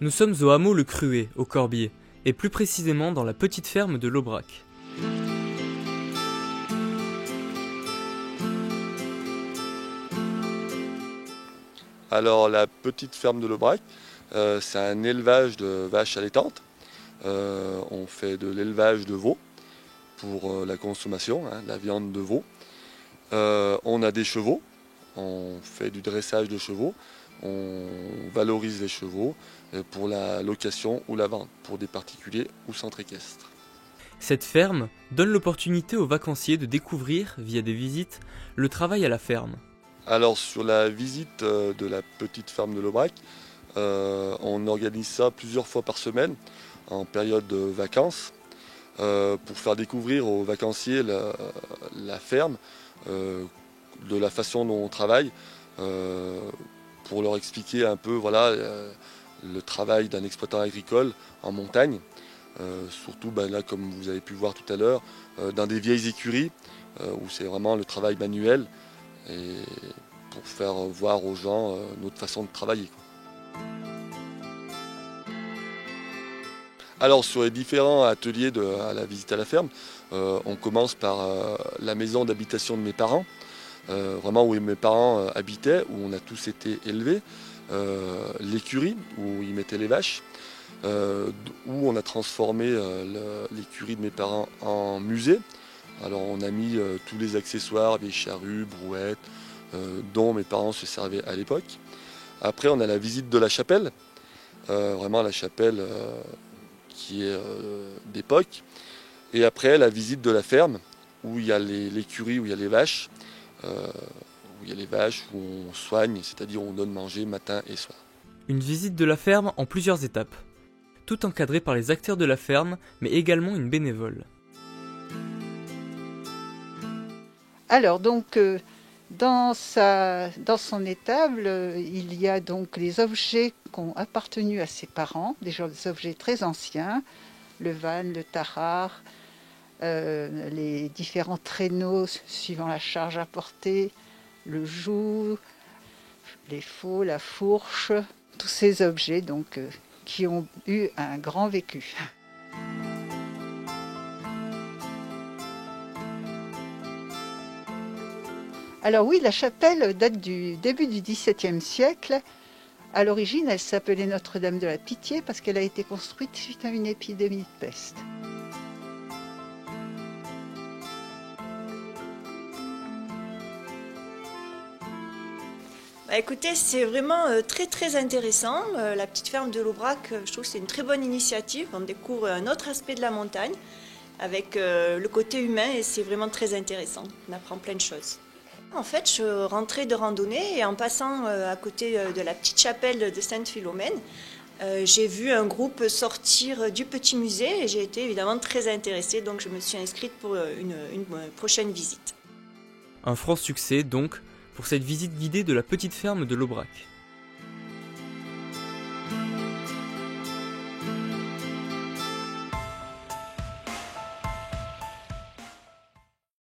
Nous sommes au hameau Le Cruet, au Corbier, et plus précisément dans la petite ferme de l'Aubrac. Alors la petite ferme de l'Aubrac, c'est un élevage de vaches allaitantes. On fait de l'élevage de veaux pour la consommation, la viande de veau. On a des chevaux, on fait du dressage de chevaux, on valorise les chevaux pour la location ou la vente, pour des particuliers ou centres équestres. Cette ferme donne l'opportunité aux vacanciers de découvrir, via des visites, le travail à la ferme. Alors sur la visite de la petite ferme de l'Aubrac, on organise ça plusieurs fois par semaine, en période de vacances, pour faire découvrir aux vacanciers la ferme, de la façon dont on travaille, pour leur expliquer un peu le travail d'un exploitant agricole en montagne, surtout là, comme vous avez pu voir tout à l'heure, dans des vieilles écuries où c'est vraiment le travail manuel, et pour faire voir aux gens notre façon de travailler. Alors sur les différents ateliers à la visite à la ferme, on commence par la maison d'habitation de mes parents, vraiment où mes parents habitaient, où on a tous été élevés, l'écurie où ils mettaient les vaches, où on a transformé l'écurie de mes parents en musée. Alors on a mis tous les accessoires, des charrues, brouettes, dont mes parents se servaient à l'époque. Après on a la visite de la chapelle, vraiment la chapelle qui est d'époque. Et après la visite de la ferme, où il y a l'écurie, où il y a les vaches, où on soigne, c'est-à-dire on donne manger matin et soir. Une visite de la ferme en plusieurs étapes, tout encadré par les acteurs de la ferme, mais également une bénévole. Alors donc dans son étable, il y a donc les objets qui ont appartenu à ses parents, des objets très anciens, le van, le tarare, les différents traîneaux suivant la charge à porter, le joug, les faux, la fourche, tous ces objets donc qui ont eu un grand vécu. Alors oui, la chapelle date du début du XVIIe siècle. À l'origine, elle s'appelait Notre-Dame de la Pitié parce qu'elle a été construite suite à une épidémie de peste. Écoutez, c'est vraiment très intéressant. La petite ferme de l'Aubrac, je trouve que c'est une très bonne initiative. On découvre un autre aspect de la montagne avec le côté humain et c'est vraiment très intéressant. On apprend plein de choses. En fait, je rentrais de randonnée et en passant à côté de la petite chapelle de Sainte-Philomène, j'ai vu un groupe sortir du petit musée et j'ai été évidemment très intéressée, donc je me suis inscrite pour une prochaine visite. Un franc succès donc pour cette visite guidée de la petite ferme de l'Aubrac.